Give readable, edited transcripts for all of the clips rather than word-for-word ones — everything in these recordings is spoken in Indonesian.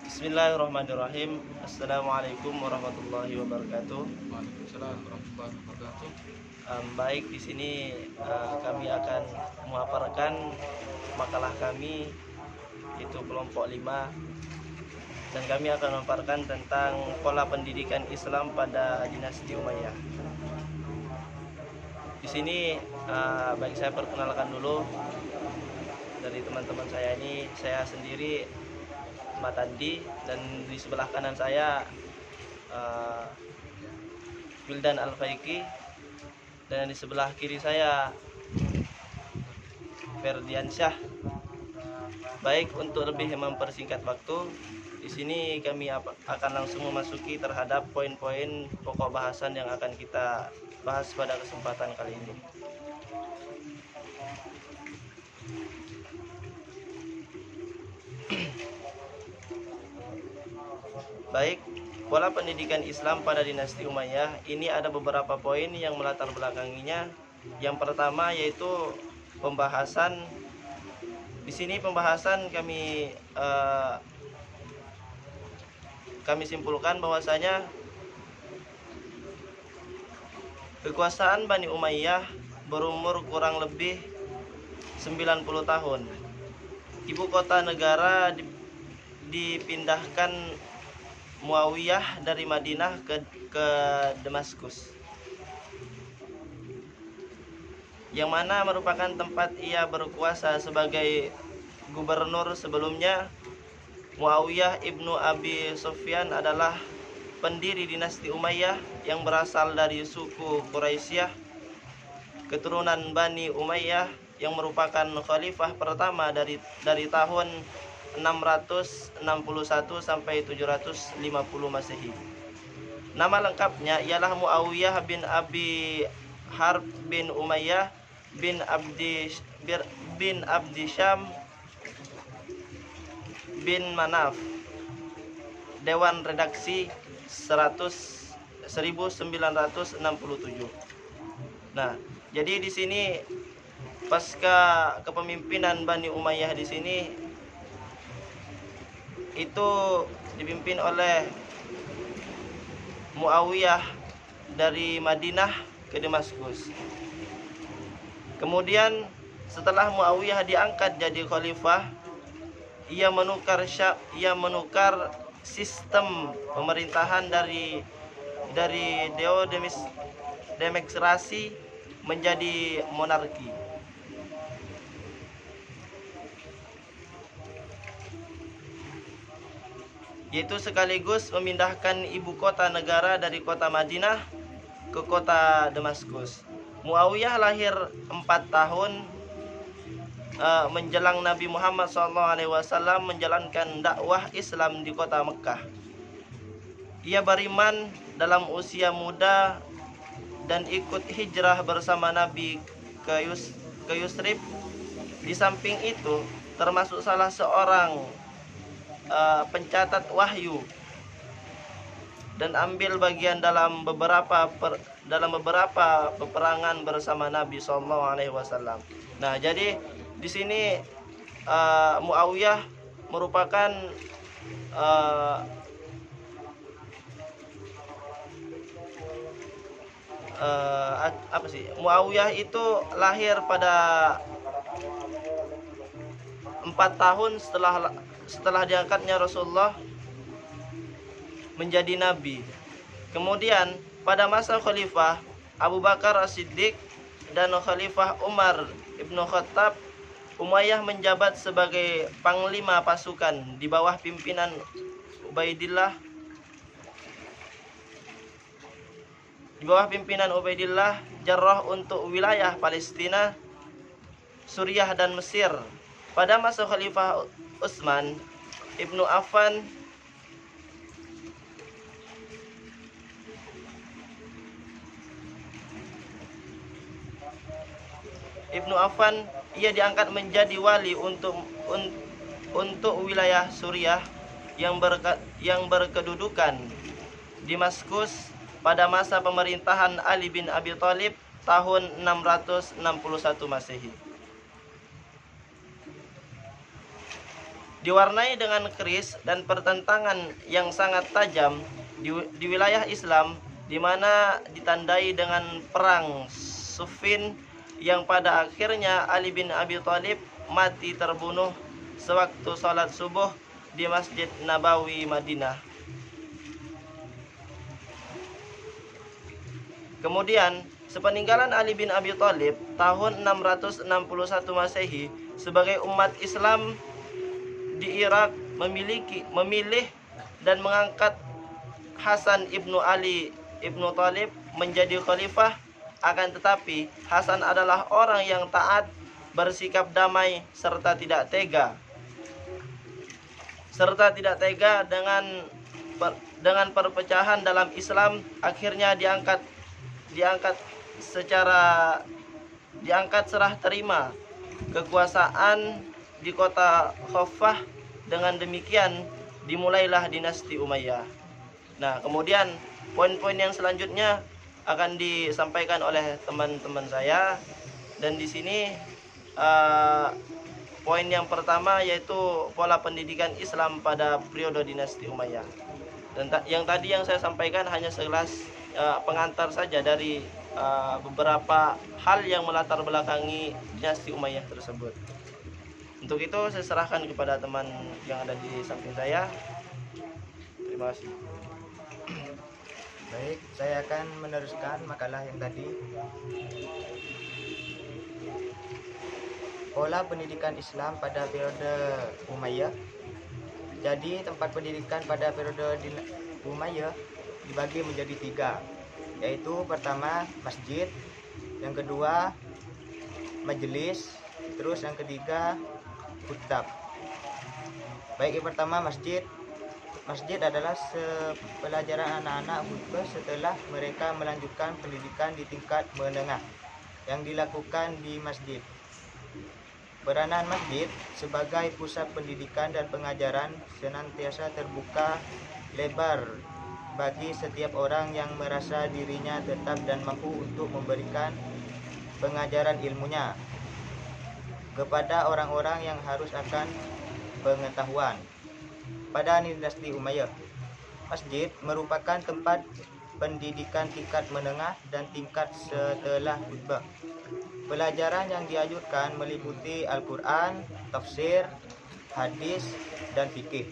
Bismillahirrahmanirrahim. Assalamualaikum warahmatullahi wabarakatuh. Waalaikumsalam warahmatullahi wabarakatuh. Baik, di sini kami akan memaparkan makalah kami, itu kelompok 5, dan kami akan memaparkan tentang pola pendidikan Islam pada dinasti Umayyah. Di sini baik saya perkenalkan dulu dari teman-teman saya ini. Saya sendiri Matandi, dan di sebelah kanan saya Wildan Al-Faiki, dan di sebelah kiri saya Ferdiansyah. Baik, untuk lebih mempersingkat waktu, di sini kami akan langsung memasuki terhadap poin-poin pokok bahasan yang akan kita bahas pada kesempatan kali ini. Baik, pola pendidikan Islam pada dinasti Umayyah ini ada beberapa poin yang melatar belakanginya. Yang pertama yaitu pembahasan. Di sini pembahasan kami simpulkan bahwasanya kekuasaan Bani Umayyah berumur kurang lebih 90 tahun. Ibu kota negara dipindahkan Muawiyah dari Madinah ke Damaskus, yang mana merupakan tempat ia berkuasa sebagai gubernur. Sebelumnya, Muawiyah ibnu Abi Sufyan adalah pendiri dinasti Umayyah yang berasal dari suku Quraisyah, keturunan Bani Umayyah, yang merupakan khalifah pertama dari tahun 661 sampai 750 Masehi. Nama lengkapnya ialah Muawiyah bin Abi Harb bin Umayyah bin Abdi Syam bin Manaf. Dewan Redaksi 1967. Nah, jadi di sini pasca kepemimpinan Bani Umayyah di sini itu dipimpin oleh Muawiyah dari Madinah ke Damaskus. Kemudian setelah Muawiyah diangkat jadi khalifah, ia menukar sistem pemerintahan dari demokrasi menjadi monarki. Yaitu sekaligus memindahkan ibu kota negara dari kota Madinah ke kota Damaskus. Muawiyah lahir 4 tahun menjelang Nabi Muhammad SAW menjalankan dakwah Islam di kota Mekah. Ia beriman dalam usia muda dan ikut hijrah bersama Nabi ke Yusrib. Di samping itu, termasuk salah seorang pencatat wahyu dan ambil bagian dalam beberapa peperangan bersama Nabi SAW. Nah, jadi di sini Muawiyah merupakan Muawiyah itu lahir pada 4 tahun setelah diangkatnya Rasulullah menjadi nabi. Kemudian pada masa Khalifah Abu Bakar As-Siddiq dan Khalifah Umar Ibnu Khattab, Umayyah menjabat sebagai panglima pasukan di bawah pimpinan Ubaidillah Jarrah untuk wilayah Palestina, Suriah dan Mesir. Pada masa Khalifah Utsman Ibnu Affan, ia diangkat menjadi wali untuk wilayah Suriah yang berkedudukan Damaskus pada masa pemerintahan Ali bin Abi Thalib tahun 661 Masehi. diwarnai dengan keris dan pertentangan yang sangat tajam di wilayah Islam, di mana ditandai dengan perang Siffin yang pada akhirnya Ali bin Abi Thalib mati terbunuh sewaktu sholat subuh di Masjid Nabawi Madinah. Kemudian, sepeninggalan Ali bin Abi Thalib tahun 661 Masehi, sebagai umat Islam di Irak memilih dan mengangkat Hasan ibnu Ali ibnu Thalib menjadi khalifah. Akan tetapi Hasan adalah orang yang taat, bersikap damai serta tidak tega dengan perpecahan dalam Islam. Akhirnya diangkat serah terima kekuasaan di kota Khaffah. Dengan demikian dimulailah dinasti Umayyah. Nah, kemudian poin-poin yang selanjutnya akan disampaikan oleh teman-teman saya, dan di sini poin yang pertama yaitu pola pendidikan Islam pada periode dinasti Umayyah. Dan yang tadi yang saya sampaikan hanya sekelas pengantar saja dari beberapa hal yang melatar belakangi dinasti Umayyah tersebut. Untuk itu saya serahkan kepada teman yang ada di samping saya. Terima kasih. Baik, saya akan meneruskan makalah yang tadi. Pola pendidikan Islam pada periode Umayyah. Jadi tempat pendidikan pada periode Umayyah dibagi menjadi 3, yaitu pertama masjid, yang kedua majelis, terus yang ketiga khutbah. Baik, yang pertama masjid. Masjid adalah pelajaran anak-anak khutbah setelah mereka melanjutkan pendidikan di tingkat menengah yang dilakukan di masjid. Peranan masjid sebagai pusat pendidikan dan pengajaran senantiasa terbuka lebar bagi setiap orang yang merasa dirinya tetap dan mampu untuk memberikan pengajaran ilmunya kepada orang-orang yang harus akan pengetahuan. Pada dinasti Umayyah, masjid merupakan tempat pendidikan tingkat menengah dan tingkat setelah khutbah. Pelajaran yang dianjurkan meliputi Al-Quran, tafsir, hadis, dan fikih.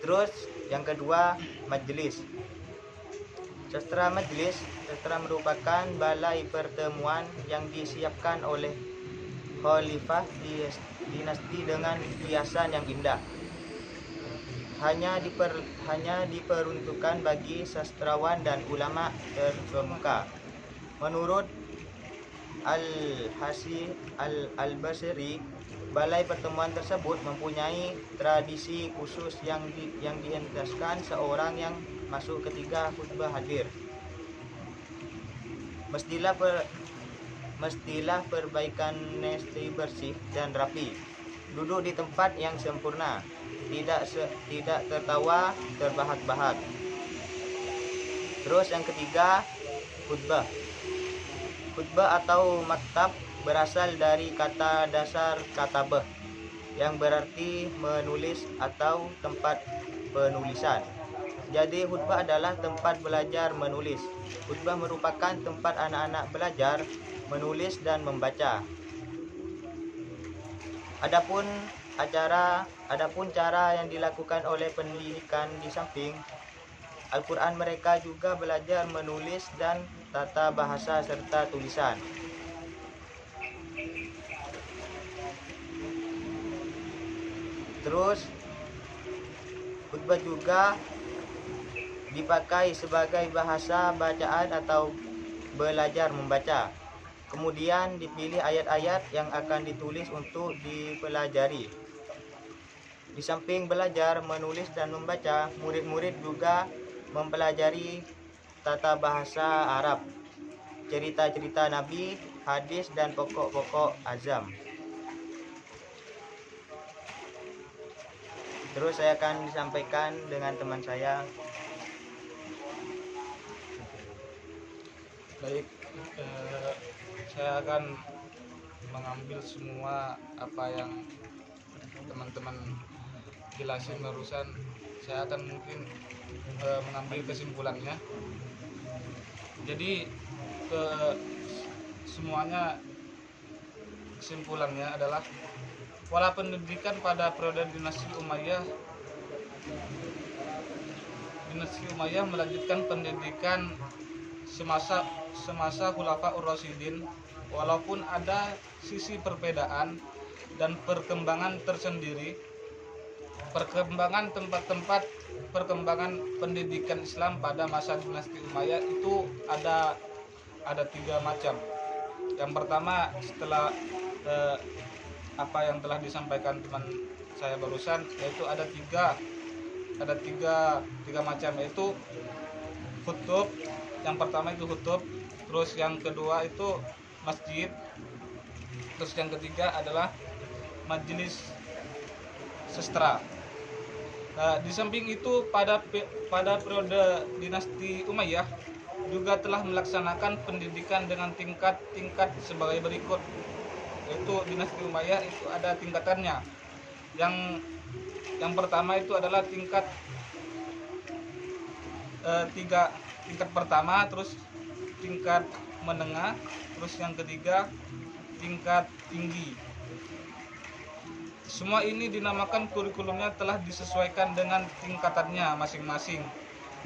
Terus yang kedua, majelis. Sastra majelis merupakan balai pertemuan yang disiapkan oleh khalifah dinasti dengan hiasan yang indah. Hanya diperuntukkan bagi sastrawan dan ulama terkemuka. Menurut Al-Basri, balai pertemuan tersebut mempunyai tradisi khusus yang dihendaskan seorang yang masuk ketika khutbah hadir. Mestilah perbaikan mesti bersih dan rapi, duduk di tempat yang sempurna, tidak tertawa terbahak-bahak. Terus yang ketiga, khutbah. Khutbah atau maktab berasal dari kata dasar katabah yang berarti menulis atau tempat penulisan. Jadi khutbah adalah tempat belajar menulis. Khutbah merupakan tempat anak-anak belajar menulis dan membaca. Adapun cara yang dilakukan oleh pendidikan di samping Al-Quran, mereka juga belajar menulis dan tata bahasa serta tulisan. Terus khutbah juga dipakai sebagai bahasa bacaan atau belajar membaca. Kemudian dipilih ayat-ayat yang akan ditulis untuk dipelajari. Di samping belajar menulis dan membaca, murid-murid juga mempelajari tata bahasa Arab, cerita-cerita Nabi, hadis, dan pokok-pokok azam. Terus saya akan disampaikan dengan teman saya. Baik, saya akan mengambil semua apa yang teman-teman jelasin barusan, saya akan mungkin mengambil kesimpulannya. Jadi semuanya kesimpulannya adalah pola pendidikan pada periode dinasti Umayyah melanjutkan pendidikan semasa Khulafaur Rasyidin, walaupun ada sisi perbedaan dan perkembangan tersendiri. Perkembangan pendidikan Islam pada masa dinasti Umayyah itu ada 3 macam. Yang pertama, setelah apa yang telah disampaikan teman saya barusan, yaitu ada tiga macam, yaitu khutub. Yang pertama itu khutub, terus yang kedua itu masjid, terus yang ketiga adalah majelis sastra. Di samping itu pada periode dinasti Umayyah juga telah melaksanakan pendidikan dengan tingkat sebagai berikut, yaitu dinasti Umayyah itu ada tingkatannya. Yang pertama itu adalah tingkat pertama, terus tingkat menengah, terus yang ketiga tingkat tinggi. Semua ini dinamakan kurikulumnya telah disesuaikan dengan tingkatannya masing-masing,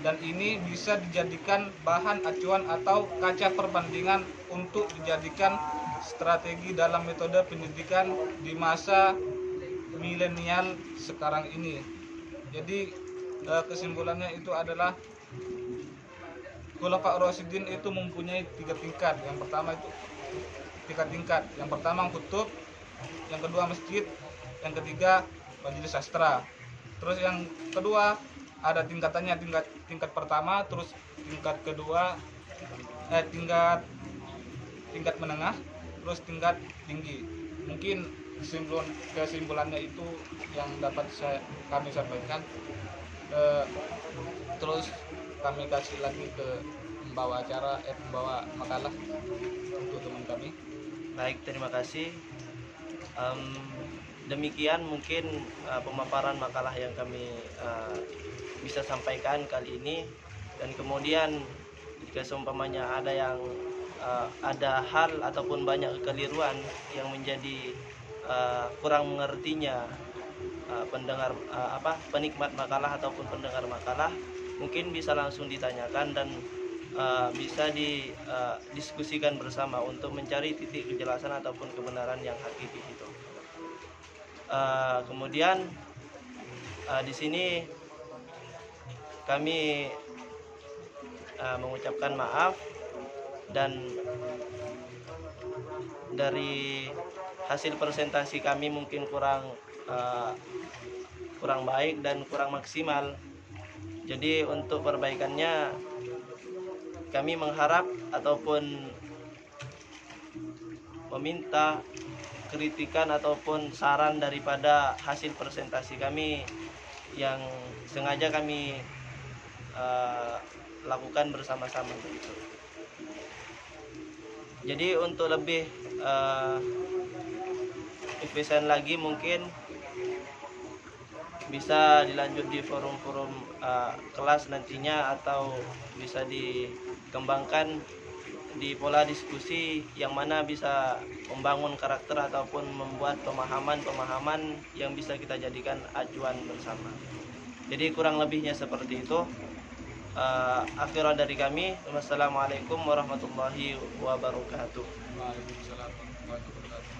dan ini bisa dijadikan bahan acuan atau kaca perbandingan untuk dijadikan strategi dalam metode pendidikan di masa milenial sekarang ini. Jadi kesimpulannya itu adalah Khulafaur Rasyidin itu mempunyai 3 tingkat. Yang pertama itu 3 tingkat. Yang pertama khutub, yang kedua masjid, yang ketiga majelis sastra. Terus yang kedua ada tingkatannya, tingkat pertama, terus tingkat kedua, tingkat menengah, terus tingkat tinggi. Mungkin kesimpulannya itu yang dapat kami sampaikan. Terus kami kasih lagi ke pembawa acara, pembawa makalah untuk teman kami. Baik, terima kasih. Demikian mungkin pemaparan makalah yang kami bisa sampaikan kali ini. Dan kemudian jika seumpamanya ada yang ada hal ataupun banyak kekeliruan yang menjadi kurang mengertinya penikmat makalah ataupun pendengar makalah, mungkin bisa langsung ditanyakan dan bisa didiskusikan bersama untuk mencari titik kejelasan ataupun kebenaran yang hakiki itu. Kemudian di sini kami mengucapkan maaf, dan dari hasil presentasi kami mungkin kurang baik dan kurang maksimal. Jadi untuk perbaikannya kami mengharap ataupun meminta kritikan ataupun saran daripada hasil presentasi kami yang sengaja kami lakukan bersama-sama begitu. Jadi untuk lebih efisien lagi mungkin bisa dilanjut di forum-forum kelas nantinya, atau bisa dikembangkan di pola diskusi yang mana bisa membangun karakter ataupun membuat pemahaman yang bisa kita jadikan acuan bersama. Jadi kurang lebihnya seperti itu. Akhirnya dari kami, wassalamualaikum warahmatullahi wabarakatuh. Waalaikumsalam warahmatullahi wabarakatuh.